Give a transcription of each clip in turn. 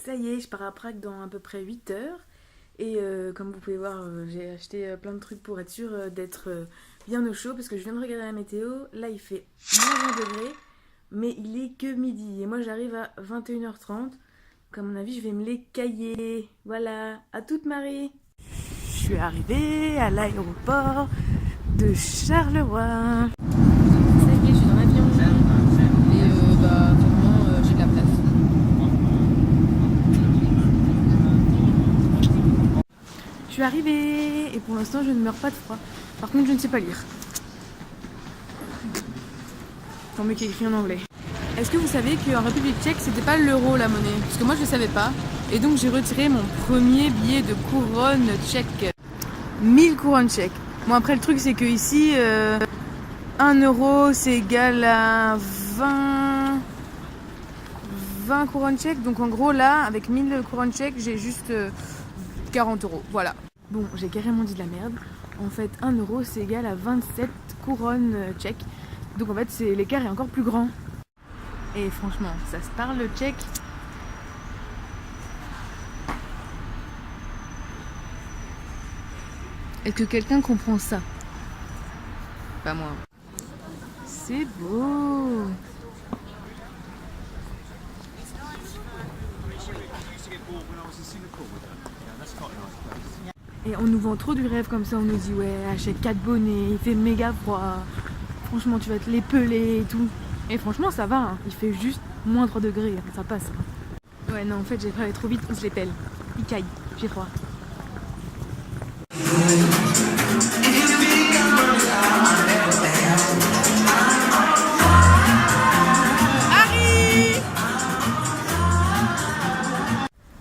Ça y est, je pars à Prague dans à peu près 8 heures. Et comme vous pouvez voir, j'ai acheté plein de trucs pour être sûr d'être bien au chaud. Parce que je viens de regarder la météo. Là, il fait moins 20 degrés. Mais il est que midi. Et moi, j'arrive à 21h30. Donc, à mon avis, je vais me les cailler. Voilà. À toute Marie. Je suis arrivée à l'aéroport de Charleroi. Ça y est, je suis dans l'avion. Et vraiment, j'ai de la place. Je suis arrivée et pour l'instant je ne meurs pas de froid. Par contre je ne sais pas lire. Tant mieux qu'il y ait écrit en anglais. Est-ce que vous savez qu'en République tchèque c'était pas l'euro la monnaie? Parce que moi je ne savais pas. Et donc j'ai retiré mon premier billet de couronne tchèque. 1000 couronnes tchèques. Bon après le truc c'est que ici 1 euro c'est égal à 20 couronnes tchèques. Donc en gros là avec 1000 couronnes tchèques j'ai juste 40 euros. Voilà. Bon, j'ai carrément dit de la merde. En fait, 1 euro, c'est égal à 27 couronnes tchèques. Donc en fait, l'écart est encore plus grand. Et franchement, ça se parle le tchèque. Est-ce que quelqu'un comprend ça? Pas moi. C'est beau. Et on nous vend trop du rêve comme ça, on nous dit ouais, achète 4 bonnets, il fait méga froid. Franchement, tu vas te les peler et tout. Et franchement, ça va, hein. Il fait juste moins 3 degrés, hein. Ça passe. Hein. Ouais, non, en fait, j'ai pas allé trop vite, on se les pèle. Il caille, j'ai froid.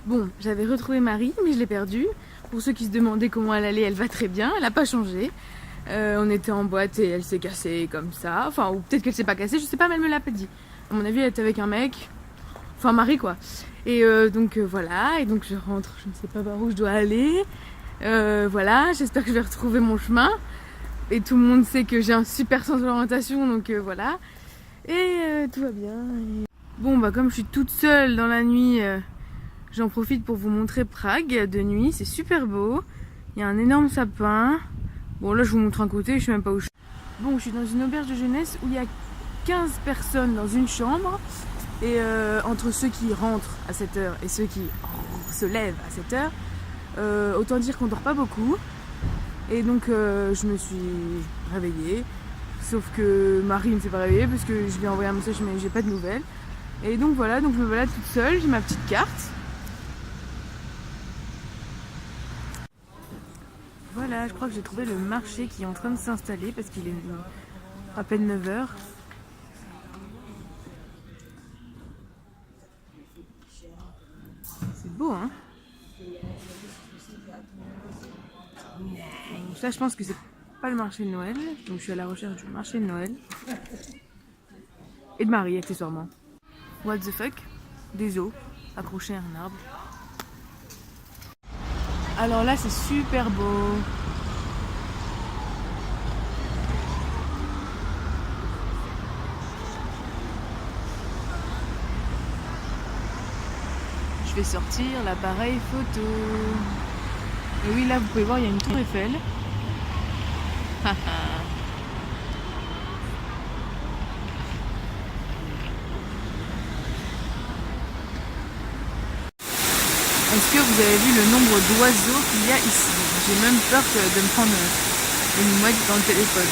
Bon, j'avais retrouvé Marie, mais je l'ai perdue. Pour ceux qui se demandaient comment elle allait, elle va très bien, elle n'a pas changé. On était en boîte et elle s'est cassée comme ça. Enfin, ou peut-être qu'elle s'est pas cassée, je sais pas, mais elle me l'a pas dit. À mon avis, elle était avec un mec. Enfin, Marie, quoi. Et donc, voilà. Et donc, je rentre, je ne sais pas par où je dois aller. Voilà, j'espère que je vais retrouver mon chemin. Et tout le monde sait que j'ai un super sens de l'orientation, donc voilà. Et tout va bien. Et... Bon, bah, comme je suis toute seule dans la nuit... J'en profite pour vous montrer Prague de nuit, c'est super beau. Il y a un énorme sapin. Bon là je vous montre un côté, je sais même pas où je suis. Bon, je suis dans une auberge de jeunesse où il y a 15 personnes dans une chambre. Et entre ceux qui rentrent à 7h et ceux qui se lèvent à 7h, autant dire qu'on dort pas beaucoup. Et donc je me suis réveillée. Sauf que Marie ne s'est pas réveillée parce que je lui ai envoyé un message mais j'ai pas de nouvelles. Et donc voilà, donc je me balade toute seule, j'ai ma petite carte. Voilà, je crois que j'ai trouvé le marché qui est en train de s'installer parce qu'il est à peine 9h. C'est beau, hein? Donc ça, je pense que c'est pas le marché de Noël. Donc je suis à la recherche du marché de Noël. Et de Marie, accessoirement. What the fuck? Des os accrochés à un arbre. Alors là, c'est super beau. Je vais sortir l'appareil photo. Et oui, là, vous pouvez voir, il y a une tour Eiffel. Est-ce que vous avez vu le nombre d'oiseaux qu'il y a ici? J'ai même peur de me prendre une mouette dans le téléphone.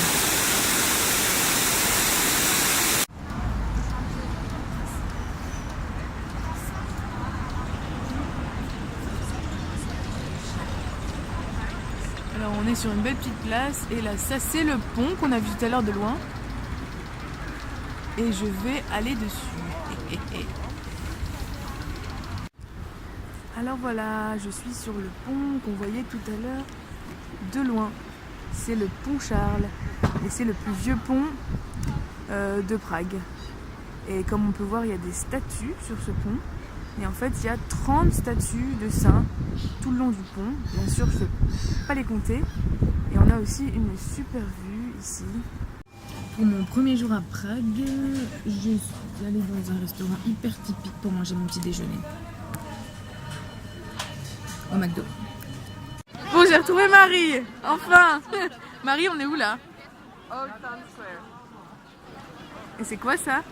Alors on est sur une belle petite place et là ça c'est le pont qu'on a vu tout à l'heure de loin. Et je vais aller dessus. Alors voilà, je suis sur le pont qu'on voyait tout à l'heure de loin. C'est le pont Charles et c'est le plus vieux pont de Prague. Et comme on peut voir, il y a des statues sur ce pont. Et en fait, il y a 30 statues de saints tout le long du pont. Bien sûr, je ne peux pas les compter. Et on a aussi une super vue ici. Pour mon premier jour à Prague, je suis allée dans un restaurant hyper typique pour manger mon petit déjeuner. au McDo. Bon, j'ai retrouvé Marie, enfin. Marie, on est où là? Old Town Square. Et c'est quoi ça?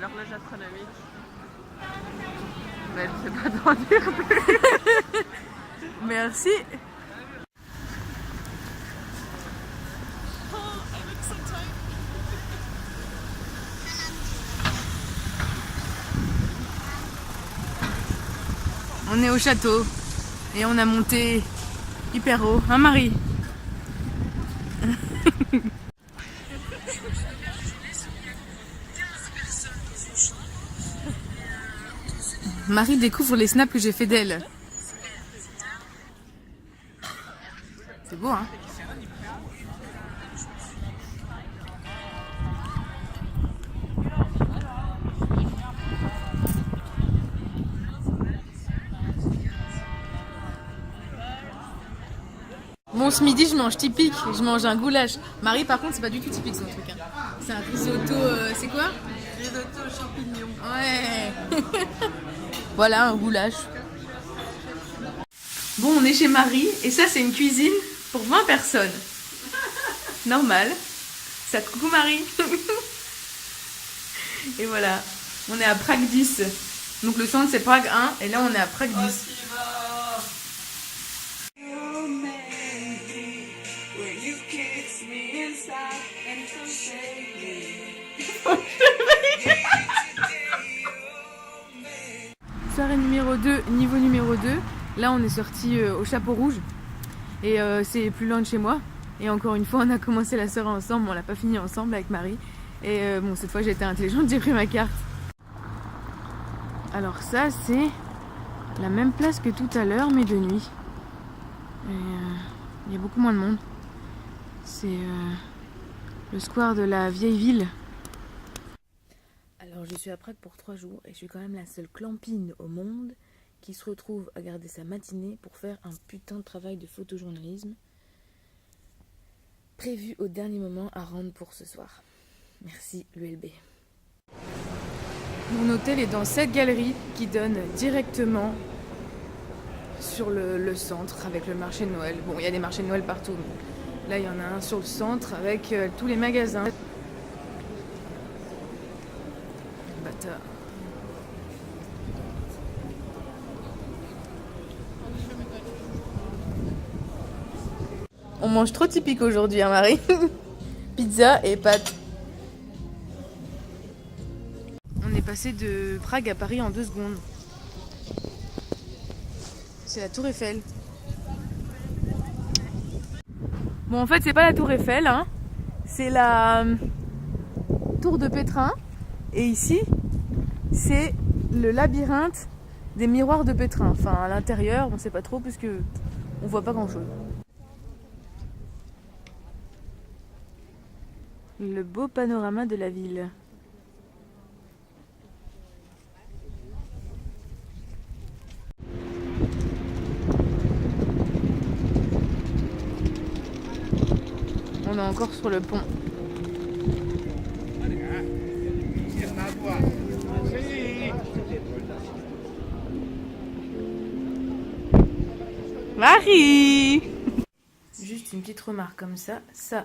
L'horloge astronomique. Mais je sais pas t'en dire plus. Merci. On est au château et on a monté hyper haut, hein Marie? Marie découvre les snaps que j'ai fait d'elle. C'est beau, hein? Bon, ce midi, je mange typique, je mange un goulash. Marie, par contre, c'est pas du tout typique son truc. Hein. C'est un risotto, c'est quoi? Risotto aux champignons. Ouais. Voilà, un goulash. Bon, on est chez Marie, et ça, c'est une cuisine pour 20 personnes. Normal. Ça, coucou Marie. Et voilà, on est à Prague 10. Donc le centre, c'est Prague 1, et là, on est à Prague 10. Soirée numéro 2, niveau numéro 2. Là on est sorti au Chapeau Rouge et c'est plus loin de chez moi. Et encore une fois on a commencé la soirée ensemble, on l'a pas fini ensemble avec Marie. Et bon, cette fois j'ai été intelligente, j'ai pris ma carte. Alors ça c'est la même place que tout à l'heure mais de nuit. Et il y a beaucoup moins de monde. C'est le square de la vieille ville. Alors je suis à Prague pour 3 jours et je suis quand même la seule clampine au monde qui se retrouve à garder sa matinée pour faire un putain de travail de photojournalisme prévu au dernier moment à rendre pour ce soir. Merci l'ULB. Mon hôtel est dans cette galerie qui donne directement sur le centre avec le marché de Noël. Bon, il y a des marchés de Noël partout, mais là il y en a un sur le centre avec tous les magasins. Bâtard. On mange trop typique aujourd'hui, hein Marie? Pizza et pâtes. On est passé de Prague à Paris en 2 secondes. C'est la Tour Eiffel. Bon, en fait, c'est pas la Tour Eiffel, hein. C'est la Tour de Pétrin. Et ici, c'est le labyrinthe des miroirs de Pétrin. Enfin, à l'intérieur, on sait pas trop puisque on voit pas grand chose. Le beau panorama de la ville. On est encore sur le pont. Marie! Juste une petite remarque comme ça. Ça,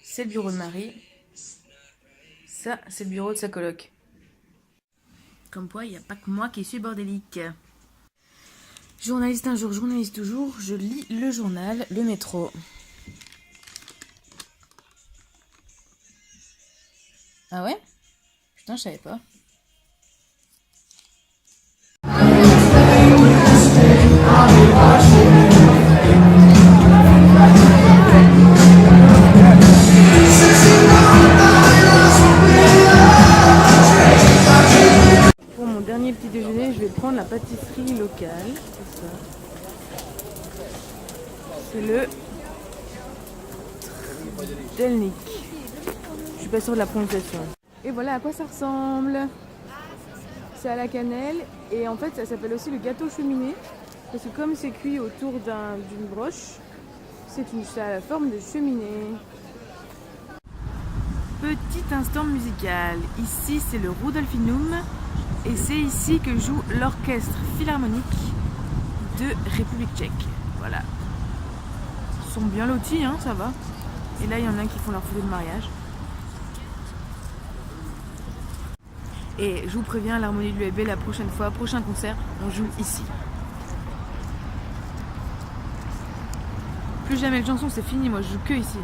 c'est le bureau de Marie. Ça, c'est le bureau de sa coloc. Comme quoi, il n'y a pas que moi qui suis bordélique. Journaliste un jour, journaliste toujours. Je lis le journal, le métro. Ah ouais? Putain, je savais pas. Pour mon dernier petit déjeuner, je vais prendre la pâtisserie locale. C'est ça. C'est le Delnik. Je suis pas sûre de la prononciation. Et voilà à quoi ça ressemble. C'est à la cannelle et en fait ça s'appelle aussi le gâteau cheminée parce que comme c'est cuit autour d'une broche, ça a la forme de cheminée. Petit instant musical. Ici c'est le Rudolfinum et c'est ici que joue l'orchestre philharmonique de République tchèque. Voilà. Ils sont bien lotis, hein, ça va. Et là, il y en a qui font leur photo de mariage. Et je vous préviens, l'harmonie de l'UAB, la prochaine fois, prochain concert, on joue ici. Plus jamais de chansons, c'est fini, moi je joue que ici.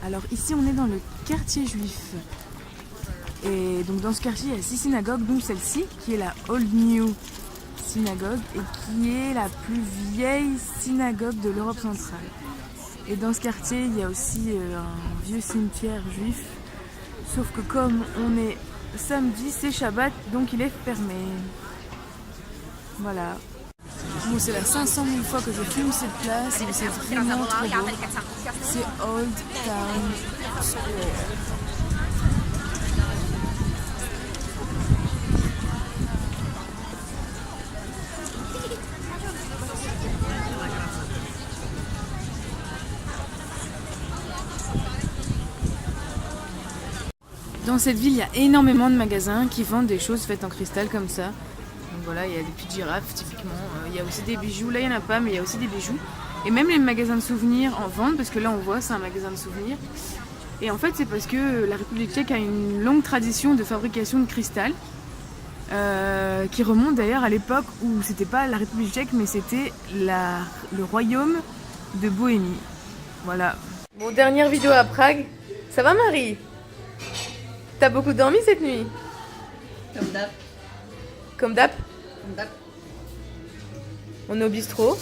Alors ici on est dans le quartier juif. Et donc dans ce quartier il y a 6 synagogues, dont celle-ci qui est la Old New Synagogue et qui est la plus vieille synagogue de l'Europe centrale. Et dans ce quartier il y a aussi un vieux cimetière juif. Sauf que comme on est samedi, c'est Shabbat, donc il est fermé. Voilà. Bon, c'est la 500 000 fois que je filme cette place et c'est vraiment trop beau. C'est Old Town Square. Dans cette ville, il y a énormément de magasins qui vendent des choses faites en cristal comme ça. Donc voilà, il y a des petites girafes typiquement. Il y a aussi des bijoux. Là, il n'y en a pas, mais il y a aussi des bijoux. Et même les magasins de souvenirs en vendent, parce que là, on voit, c'est un magasin de souvenirs. Et en fait, c'est parce que la République tchèque a une longue tradition de fabrication de cristal, qui remonte d'ailleurs à l'époque où c'était pas la République tchèque, mais c'était le royaume de Bohémie. Voilà. Bon, dernière vidéo à Prague. Ça va, Marie? T'as beaucoup dormi cette nuit? Comme d'hab. Comme d'hab? Comme d'hab. On est au bistrot.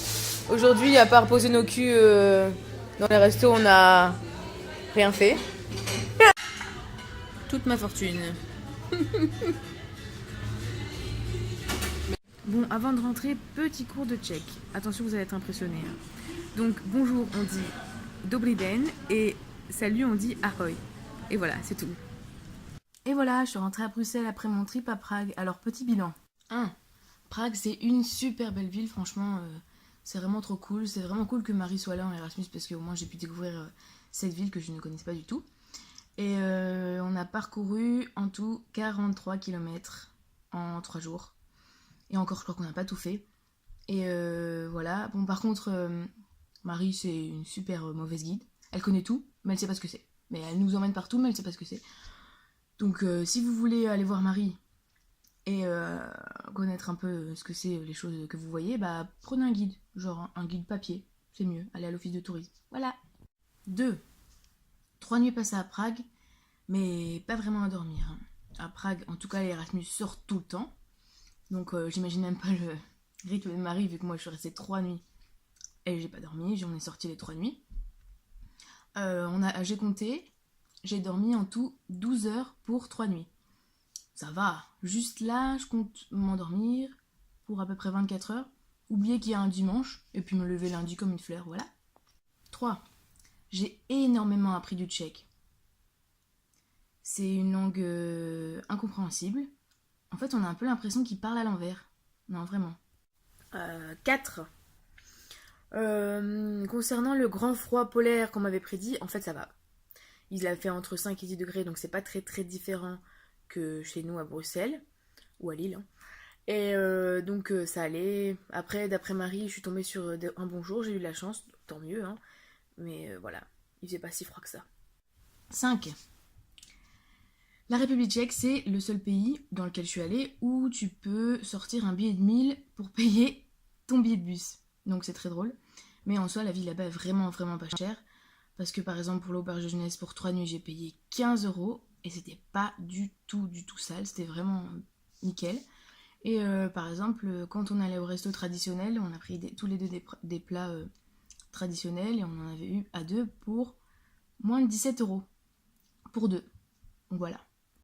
Aujourd'hui, à part poser nos culs dans les restos, on a rien fait. Toute ma fortune. Bon, avant de rentrer, petit cours de tchèque. Attention, vous allez être impressionnés. Donc, bonjour, on dit Dobrý den et salut, on dit Ahoj. Et voilà, c'est tout. Et voilà, je suis rentrée à Bruxelles après mon trip à Prague. Alors, petit bilan. 1. Prague, c'est une super belle ville, franchement, c'est vraiment trop cool. C'est vraiment cool que Marie soit là en Erasmus parce qu'au moins j'ai pu découvrir cette ville que je ne connaissais pas du tout. Et on a parcouru en tout 43 km en 3 jours. Et encore, je crois qu'on n'a pas tout fait. Et voilà. Bon, par contre, Marie, c'est une super mauvaise guide. Elle connaît tout, mais elle sait pas ce que c'est. Mais elle nous emmène partout, mais elle sait pas ce que c'est. Donc, si vous voulez aller voir Marie et connaître un peu ce que c'est les choses que vous voyez, bah prenez un guide, genre un guide papier, c'est mieux, allez à l'office de tourisme. Voilà. 2. 3 nuits passées à Prague, mais pas vraiment à dormir. À Prague, en tout cas, les Erasmus sortent tout le temps, donc j'imagine même pas le rythme de Marie, vu que moi je suis restée 3 nuits et j'ai pas dormi, j'en ai sorti les 3 nuits. J'ai compté, j'ai dormi en tout 12 heures pour 3 nuits. Ça va, juste là, je compte m'endormir pour à peu près 24 heures, oublier qu'il y a un dimanche, et puis me lever lundi comme une fleur, voilà. 3. J'ai énormément appris du tchèque. C'est une langue incompréhensible. En fait, on a un peu l'impression qu'ils parlent à l'envers. Non, vraiment. 4. Concernant le grand froid polaire qu'on m'avait prédit, en fait, ça va. Il a fait entre 5 et 10 degrés, donc c'est pas très très différent que chez nous à Bruxelles, ou à Lille. Hein. Et donc ça allait. Après, d'après Marie, je suis tombée sur un bon jour, j'ai eu de la chance, tant mieux. Hein. Mais voilà, il faisait pas si froid que ça. 5. La République tchèque, c'est le seul pays dans lequel je suis allée où tu peux sortir un billet de 1000 pour payer ton billet de bus. Donc c'est très drôle. Mais en soi, la vie là-bas est vraiment vraiment pas chère. Parce que par exemple, pour l'auberge de jeunesse, pour 3 nuits, j'ai payé 15 € et c'était pas du tout sale, c'était vraiment nickel. Et par exemple, quand on allait au resto traditionnel, on a pris tous les deux des plats traditionnels et on en avait eu à 2 pour moins de 17 € pour 2. Donc voilà.